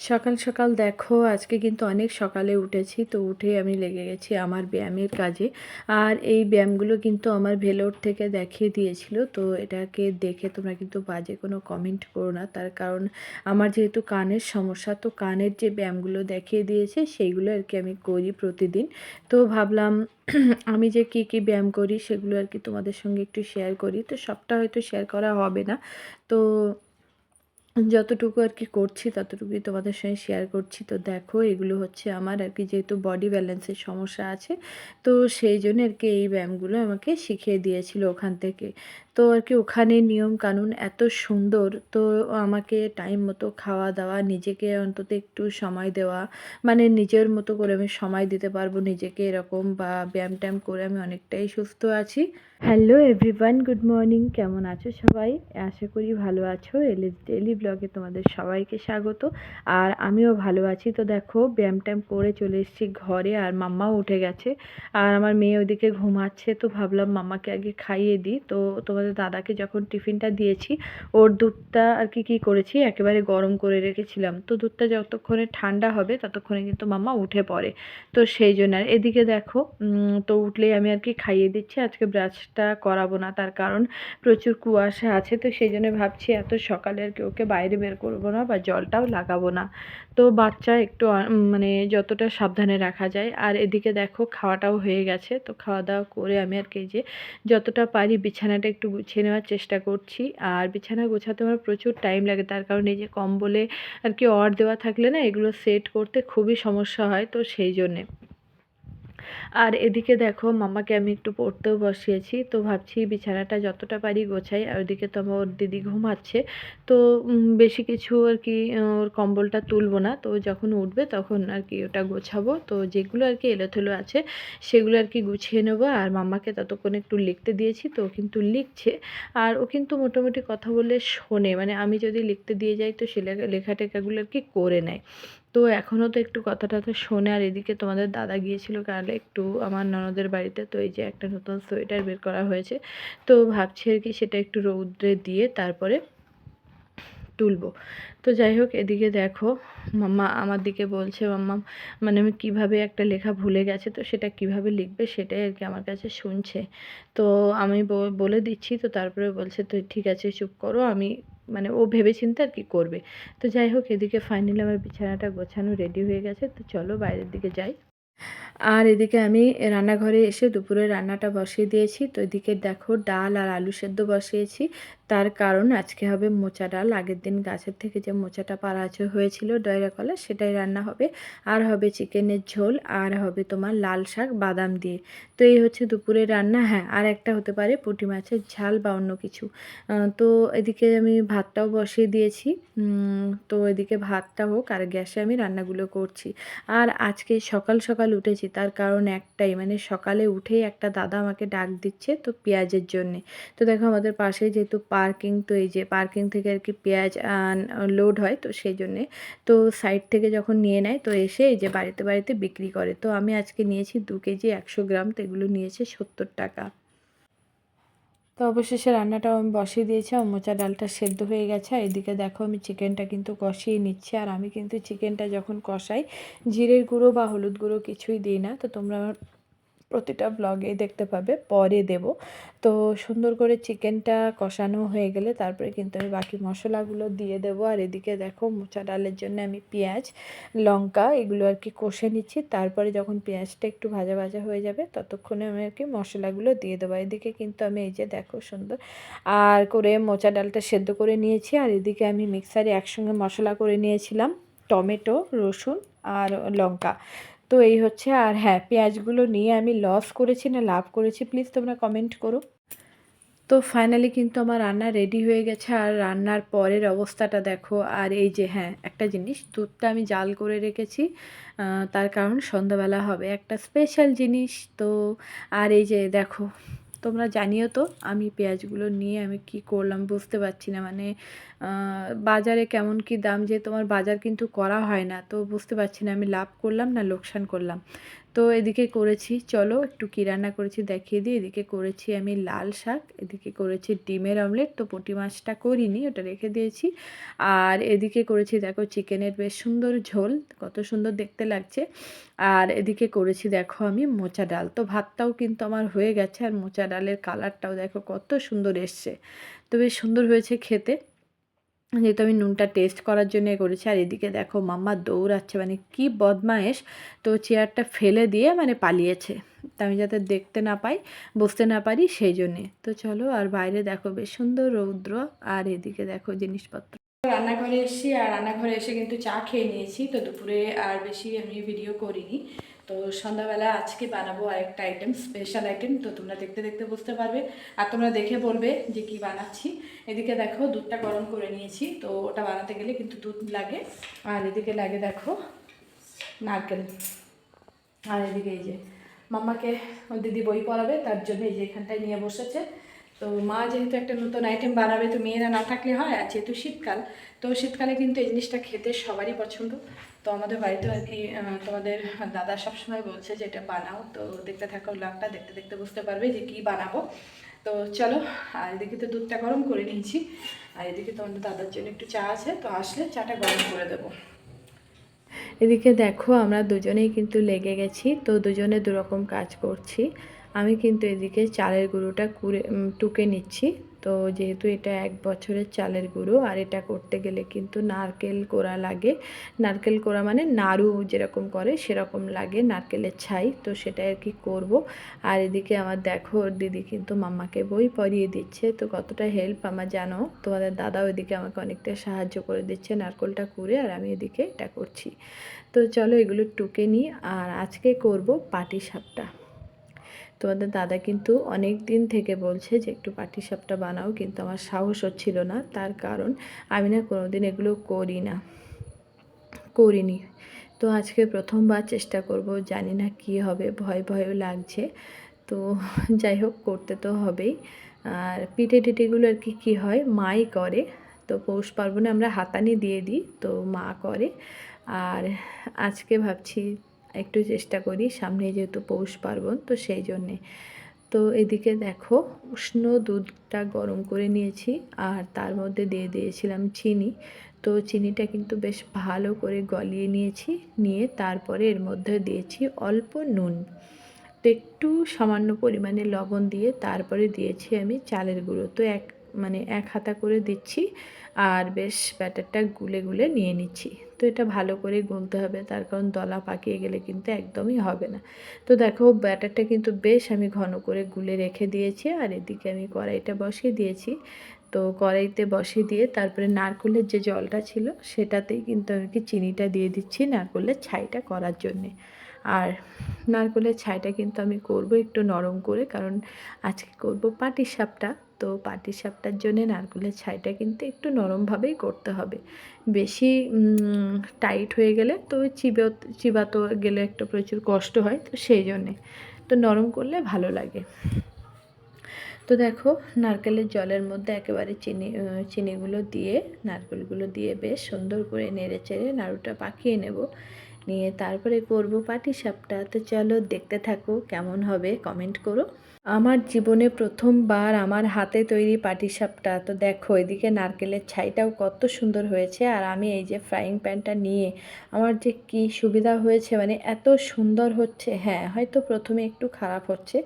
সকাল সকাল দেখো আজকে কিন্তু অনেক সকালে উঠেছি, তো উঠে আমি লেগে গেছি আমার ব্যায়ামের কাজে। আর এই ব্যায়ামগুলো কিন্তু আমার ভেলোর থেকে দেখিয়ে দিয়েছিল, তো এটাকে দেখে তোমরা কিন্তু বাজে কোনো কমেন্ট করো না। তার কারণ আমার যেহেতু কানের সমস্যা, তো কানের যে ব্যায়ামগুলো দেখিয়ে দিয়েছে সেইগুলো আর কি আমি করি প্রতিদিন। তো ভাবলাম আমি যে কী কী ব্যায়াম করি সেগুলো আর কি তোমাদের সঙ্গে একটু শেয়ার করি। তো সবটা হয়তো শেয়ার করা হবে না, তো যতটুকু আর কি করছি ততটুকুই তোমাদের সঙ্গে শেয়ার করছি। তো দেখো এগুলো হচ্ছে আমার আর কি, যেহেতু বডি ব্যালেন্সের সমস্যা আছে, তো সেই জন্য আর কি এই ব্যায়ামগুলো আমাকে শিখিয়ে দিয়েছিল ওখান থেকে। তো আর কি ওখানে নিয়ম কানুন এত সুন্দর, তো আমাকে টাইম মতো খাওয়া দাওয়া, নিজেকে অন্তত একটু সময় দেওয়া, মানে নিজের মতো করে আমি সময় দিতে পারবো নিজেকে এরকম, বা ব্যায়াম ট্যায়াম করে আমি অনেকটাই সুস্থ আছি। Hello everyone, good morning. কেমন আছো সবাই? আশা করি ভালো আছো। এলিস ডেইলি ব্লগে তোমাদের সবাইকে স্বাগত। আর আমিও ভালো আছি। তো দেখো ব্যায়াম ট্যায়াম করে চলে এসেছি ঘরে, আর মাম্মাও উঠে গেছে, আর আমার মেয়ে ওইদিকে ঘুমাচ্ছে। তো ভাবলাম মাম্মাকে আগে খাইয়ে দিই। তো তোমাদের দাদাকে যখন টিফিনটা দিয়েছি, ওর দুধটা আর কি কী করেছি, একেবারে গরম করে রেখেছিলাম। তো দুধটা যতক্ষণে ঠান্ডা হবে ততক্ষণে কিন্তু মাম্মা উঠে পড়ে। তো সেই জন্য আর এদিকে দেখো তো উঠলেই আমি আর কি খাইয়ে দিচ্ছি। আজকে ব্রাশটা করাবো না, তার কারণ প্রচুর কুয়াশা আছে। তো সেই জন্য ভাবছি এত সকালে আর কি ওকে বাইরে বের করবো না, বা জলটাও লাগাবো না। তো বাচ্চা একটু মানে যতটা সাবধানে রাখা যায়। আর এদিকে দেখো খাওয়াটাও হয়ে গেছে। তো খাওয়া দাওয়া করে আমি আর কি যে যতটা পারি বিছানাটা একটু গুছিয়ে নেওয়ার চেষ্টা করছি। আর বিছানা গোছাতে আমার প্রচুর টাইম লাগে, তার কারণ এই যে কম্বলে আর কি অর দেওয়া থাকলে না, এগুলো সেট করতে খুবই সমস্যা হয়। তো সেই জন্যে। আর এদিকে দেখো মাম্মাকে আমি একটু পড়তেও বসিয়েছি। তো ভাবছি বিছানাটা যতটা পারি গোছাই। আর ওদিকে তো আমার ওর দিদি ঘুমাচ্ছে, তো বেশি কিছু আর কি ওর কম্বলটা তুলবো না। তো যখন উঠবে তখন আর কি ওটা গোছাবো। তো যেগুলো আর কি এলোথেলো আছে সেগুলো আর কি গুছিয়ে নেবো। আর মাম্মাকে ততক্ষণ একটু লিখতে দিয়েছি, তো ও কিন্তু লিখছে। আর ও কিন্তু মোটামুটি কথা বললে শোনে, মানে আমি যদি লিখতে দিয়ে যাই তো সে লেখা টেখাগুলো আর কি করে নেয়। তো এখনও তো একটু কথা টথা শোনে। আর এদিকে তোমাদের দাদা গিয়েছিল কাল একটু আমার ননদের বাড়িতে, তো এই যে একটা নতুন সোয়েটার বের করা হয়েছে, তো ভাবছি আর কি সেটা একটু রৌদ্রে দিয়ে তারপরে তুলবো। তো যাই হোক এদিকে দেখো মাম্মা আমার দিকে বলছে, মাম্মা মানে আমি কিভাবে একটা লেখা ভুলে গেছে, তো সেটা কিভাবে লিখবে সেটাই আর কি আমার কাছে শুনছে। তো আমি বলে দিচ্ছি, তো তারপরে বলছে তো ঠিক আছে চুপ করো, আমি মানে ও ভেবেচিন্তে আর কি করবে। তো যাই হোক এদিকে ফাইনালি আমার বিছানাটা গোছানো রেডি হয়ে গেছে। তো চলো বাইরের দিকে যাই। আর এদিকে আমি রান্নাঘরে এসে দুপুরে রান্নাটা বসিয়ে দিয়েছি। তো এদিকে দেখো ডাল আর আলু সেদ্ধ বসিয়েছি, তার কারণ আজকে হবে মোচা ডাল। আগের দিন গাছের থেকে যে মোচাটা পাড়া হয়েছিল ডয়রা কলা, সেটাই রান্না হবে। আর হবে চিকেনের ঝোল, আর হবে তোমার লাল শাক বাদাম দিয়ে। তো এই হচ্ছে দুপুরের রান্না। হ্যাঁ, আর একটা হতে পারে পুঁটি মাছের ঝাল বা অন্য কিছু। তো এদিকে আমি ভাতটাও বসিয়ে দিয়েছি। তো এদিকে ভাতটা হোক, আর গ্যাসে আমি রান্নাগুলো করছি। আর আজকে সকাল সকাল উঠেছি, তার কারণ একটাই, মানে সকালে উঠেই একটা দাদা আমাকে ডাক দিচ্ছে, তো পেঁয়াজের জন্যে। তো দেখো আমাদের পাশে যেহেতু পার্কিং, তো এই যে পার্কিং থেকে আর কি পেঁয়াজ লোড হয়, তো সেই জন্যে তো সাইড থেকে যখন নিয়ে নেয় তো এসে এই যে বাড়িতে বাড়িতে বিক্রি করে। তো আমি আজকে নিয়েছি 2 কেজি 100 গ্রাম, তো এগুলো নিয়েছে 70 টাকা। তো অবশেষে রান্নাটাও আমি বসিয়ে দিয়েছি, আর মোচা ডালটা সেদ্ধ হয়ে গেছে। আর এদিকে দেখো আমি চিকেনটা কিন্তু কষিয়ে নিচ্ছি। আর আমি কিন্তু চিকেনটা যখন কষাই জিরের গুঁড়ো বা হলুদ গুঁড়ো কিছুই দিই না, তো তোমরা আমার প্রতিটা ব্লগেই দেখতে পাবে, পরে দেব। তো সুন্দর করে চিকেনটা কষানো হয়ে গেলে তারপরে কিন্তু আমি বাকি মশলাগুলো দিয়ে দেবো। আর এদিকে দেখো মোচা ডালের জন্য আমি পেঁয়াজ লঙ্কা এগুলো আর কি কষে নিচ্ছি। তারপরে যখন পেঁয়াজটা একটু ভাজা ভাজা হয়ে যাবে ততক্ষণে আমি আর কি মশলাগুলো দিয়ে দেবো। এদিকে কিন্তু আমি এই যে দেখো সুন্দর আর করে মোচা ডালটা সেদ্ধ করে নিয়েছি। আর এদিকে আমি মিক্সারে একসঙ্গে মশলা করে নিয়েছিলাম, টমেটো, রসুন আর লঙ্কা। তো এই হচ্ছে। আর হ্যাঁ, পেঁয়াজগুলো নিয়ে আমি লস করেছি না লাভ করেছি প্লিজ তোমরা কমেন্ট করো। তো ফাইনালি কিন্তু আমার রান্না রেডি হয়ে গেছে। আর রান্নার পরের অবস্থাটা দেখো। আর এই যে হ্যাঁ, একটা জিনিস, দুধটা আমি জাল করে রেখেছি, তার কারণ সন্ধ্যাবেলা হবে একটা স্পেশাল জিনিস। তো আর এই যে দেখো, তোমরা জানিও তো আমি পেঁয়াজগুলো নিয়ে আমি কি করলাম বুঝতে পারছি না, মানে বাজারে কেমন কি দাম, যে তোমার বাজার কিন্তু করা হয় না, তো বুঝতে পারছি না আমি লাভ করলাম না লোকসান করলাম। তো এদিকে করেছি, চলো একটু কী রান্না করেছি দেখিয়ে দিই। এদিকে করেছি আমি লাল শাক, এদিকে করেছি ডিমের অমলেট, তো পুঁটি মাছটা করিনি, ওটা রেখে দিয়েছি। আর এদিকে করেছি দেখো চিকেনের বেশ সুন্দর ঝোল, কত সুন্দর দেখতে লাগছে। আর এদিকে করেছি দেখো আমি মোচা ডাল, তো ভাতটাও কিন্তু আমার হয়ে গেছে, আর মোচা ডালের কালারটাও দেখো কত সুন্দর এসছে, তো বেশ সুন্দর হয়েছে খেতে, যেহেতু আমি নুনটা টেস্ট করার জন্য করেছি। আর এদিকে দেখো মাম্মা দৌড়াচ্ছে, মানে কি বদমায়েশ, তো চেয়ারটা ফেলে দিয়ে মানে পালিয়েছে, তা আমি যাতে দেখতে না পাই, বুঝতে না পারি সেই জন্যে। তো চলো, আর বাইরে দেখো বেশ সুন্দর রৌদ্র, আর এদিকে দেখো জিনিসপত্র। রান্নাঘরে এসেছি, আর রান্নাঘরে এসে কিন্তু চা খেয়ে নিয়েছি, তো দুপুরে আর বেশি আমি ভিডিও করিনি। তো সন্ধ্যাবেলা আজকে বানাবো আরেকটা আইটেম, স্পেশাল আইটেম, তো তোমরা দেখতে দেখতে বুঝতে পারবে, আর তোমরা দেখে বলবে যে কি বানাচ্ছি। এদিকে দেখো দুধটা গরম করে নিয়েছি, তো ওটা বানাতে গেলে কিন্তু দুধ লাগে, আর এদিকে লাগে দেখো নারকেল। আর এদিকে এই যে মাম্মাকে দিদি বই পড়াবে, তার জন্য এই যে এখানটায় নিয়ে বসেছে। তো মা যেহেতু একটা নতুন আইটেম বানাবে, তো মেয়েরা না থাকলে হয়, আর যেহেতু শীতকাল, তো শীতকালে কিন্তু এই জিনিসটা খেতে সবারই পছন্দ। তো আমাদের বাড়িতে আর কি তোমাদের দাদা সবসময় বলছে যে এটা বানাও, তো দেখতে থাকো ব্লগটা, দেখতে দেখতে বুঝতে পারবে যে কী বানাবো। তো চলো, আর এদিকে তো দুধটা গরম করে নিয়েছি, আর এদিকে তোমাদের দাদার জন্য একটু চা আছে, তো আসলে চাটা গরম করে দেবো। এদিকে দেখো আমরা দুজনেই কিন্তু লেগে গেছি, তো দুজনে দুরকম কাজ করছি। আমি কিন্তু এদিকে চালের গুঁড়োটা টুকে নিচ্ছি, তো যেহেতু এটা 1 বছরের চালের গুঁড়ো, আর এটা করতে গেলে কিন্তু নারকেল কোড়া লাগে। নারকেল কোড়া মানে নাড়ু যেরকম করে সেরকম লাগে, নারকেলের ছাই, তো সেটা আর কি করব। আর এদিকে আমার দেখো দিদি কিন্তু মাম্মাকে বই পড়িয়ে দিচ্ছে, তো কতটা হেল্প আমার জানো, তোমাদের দাদাও এদিকে আমাকে অনেকটা সাহায্য করে দিচ্ছে নারকেলটা কুড়ে, আর আমি এদিকে এটা করছি। তো চলো এগুলো টুকে নিই, আর আজকে করব পাটিসাপটা। তোমাদের দাদা কিন্তু অনেক দিন থেকে বলছে যে একটু পাটিসাপটা বানাও, কিন্তু আমার সাহস হচ্ছিল না, তার কারণ আমি না কোনোদিন এগুলো করিনি। তো আজকে প্রথমবার চেষ্টা করব, জানি না কি হবে, ভয় ভয়ও লাগছে। তো যাই হোক, করতে তো হবেই। আর পিঠে টিঠেগুলো আর কি কী হয় মাই করে, তো পৌষ পার্বণে আমরা হাতানি দিয়ে দিই, তো মা করে। আর আজকে ভাবছি একটু চেষ্টা করি, সামনে যেহেতু পৌষ পার্বণ, তো সেই জন্যে। তো এদিকে দেখো উষ্ণ দুধটা গরম করে নিয়েছি, আর তার মধ্যে দিয়ে দিয়েছিলাম চিনি। তো চিনিটা কিন্তু বেশ ভালো করে গলিয়ে নিয়েছি, নিয়ে তারপরে এর মধ্যে দিয়েছি অল্প নুন, তো একটু সামান্য পরিমাণে লবণ দিয়ে তারপরে দিয়েছি আমি চালের গুঁড়ো, তো এক হাতা করে দিচ্ছি, আর বেশ ব্যাটারটা গুলে গুলে নিয়ে নিচ্ছি। তো এটা ভালো করে গুলতে হবে, তার কারণ দলা পাকিয়ে গেলে কিন্তু একদমই হবে না। তো দেখো ব্যাটারটা কিন্তু বেশ আমি ঘন করে গুলে রেখে দিয়েছি, আর এদিকে আমি কড়াইটা বসিয়ে দিয়েছি। তো কড়াইতে বসিয়ে দিয়ে তারপরে নারকেলের যে জলটা ছিল সেটাতেই কিন্তু আমি চিনিটা দিয়ে দিচ্ছি নারকেলের ছাইটা করার জন্যে। আর নারকেলের ছাইটা কিন্তু আমি করব একটু নরম করে, কারণ আজকে করব পাটিসাপটা, তো পাটিসাপটার জন্যে নারকেলের ছাইটা কিন্তু একটু নরমভাবেই করতে হবে। বেশি টাইট হয়ে গেলে তো চিবাতে গেলে একটু প্রচুর কষ্ট হয়, তো সেই জন্যে তো নরম করলে ভালো লাগে। তো দেখো নারকেলের জলের মধ্যে একেবারে চিনিগুলো দিয়ে নারকেলগুলো দিয়ে বেশ সুন্দর করে নেড়ে চেড়ে নাড়ুটা পাকিয়ে নেব, নিয়ে তারপরে করব পাটিসাপটা। তো চলো দেখতে থাকো, কেমন হবে কমেন্ট করো। আমার জীবনে প্রথমবার আমার হাতে তৈরি পাটিসাপটা, তো দেখো এদিকে নারকেলের ছাইটাও কত সুন্দর হয়েছে, আর আমি এই যে ফ্রাইং প্যানটা নিয়ে আমার যে কি সুবিধা হয়েছে, মানে এত সুন্দর হচ্ছে। হ্যাঁ, হয়তো প্রথমে একটু খারাপ হচ্ছে,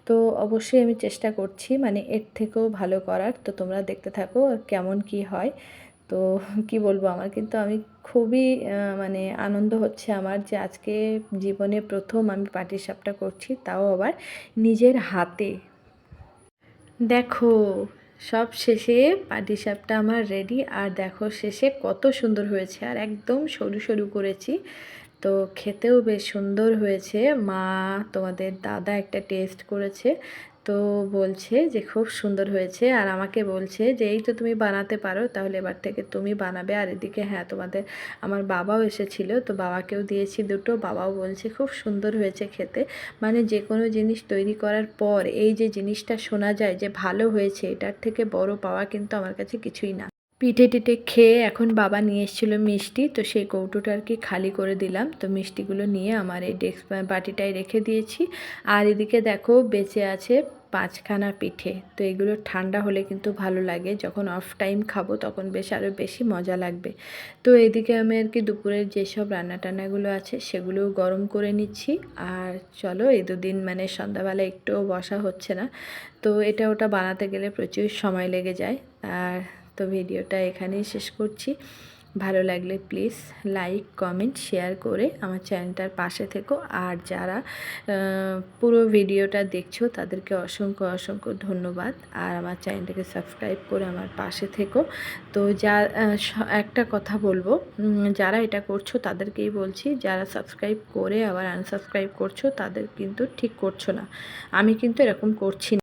তো অবশ্যই আমি চেষ্টা করছি মানে এর থেকেও ভালো করার। তো তোমরা দেখতে থাকো আর কেমন কি হয়। তো কি বলবো, আমার কিন্তু আমি খুবই মানে আনন্দ হচ্ছে আমার, যে আজকে জীবনে প্রথম আমি পাটিসাপটা করছি, তাও আবার নিজের হাতে। দেখো সব শেষে পাটিসাপটা আমার রেডি, আর দেখো শেষে কত সুন্দর হয়েছে, আর একদম সরু সরু করেছি, তো খেতেও বেশ সুন্দর হয়েছে। মা তোমাদের দাদা একটা টেস্ট করেছে, তো বলছে যে খুব সুন্দর হয়েছে, আর আমাকে বলছে যে এই তো তুমি বানাতে পারো, তাহলে এবার থেকে তুমি বানাবে। আর এদিকে হ্যাঁ, আমার বাবাও এসেছিল, তো বাবাকেও দিয়েছি দুটো, বাবাও বলছে খুব সুন্দর হয়েছে খেতে। মানে যে কোনো জিনিস তৈরি করার পর এই যে জিনিসটা শোনা যায় যে ভালো হয়েছে, এটার থেকে বড় পাওয়া কিন্তু আমার কাছে কিছুই না। পিঠে টিঠে খেয়ে এখন বাবা নিয়ে এসেছিলো মিষ্টি, তো সেই কৌটোটা আর কি খালি করে দিলাম। তো মিষ্টিগুলো নিয়ে আমার এই বাটিটায় রেখে দিয়েছি। আর এদিকে দেখো বেঁচে আছে 5খানা পিঠে। তো এগুলো ঠান্ডা হলে কিন্তু ভালো লাগে, যখন অফ টাইম খাবো তখন বেশ আরও বেশি মজা লাগবে। তো এদিকে আমি আর কি দুপুরের যেসব রান্না টান্নাগুলো আছে সেগুলোও গরম করে নিচ্ছি। আর চলো এই দুদিন মানে সন্ধ্যাবেলা একটুও বসা হচ্ছে না, তো এটা ওটা বানাতে গেলে প্রচুর সময় লেগে যায়। আর তো ভিডিওটা এখানেই শেষ করছি। ভালো লাগলে প্লিজ লাইক কমেন্ট শেয়ার করে আমার চ্যানেলটার পাশে থেকো। আর যারা পুরো ভিডিওটা দেখছো তাদেরকে অসংখ্য অসংখ্য ধন্যবাদ। আর আমার চ্যানেলটাকে সাবস্ক্রাইব করে আমার পাশে থেকো। তো একটা কথা বলবো, যারা এটা করছো তাদেরকেই বলছি, যারা সাবস্ক্রাইব করে আবার আনসাবস্ক্রাইব করছো তাদের কিন্তু ঠিক করছো না। আমি কিন্তু এরকম করছি না।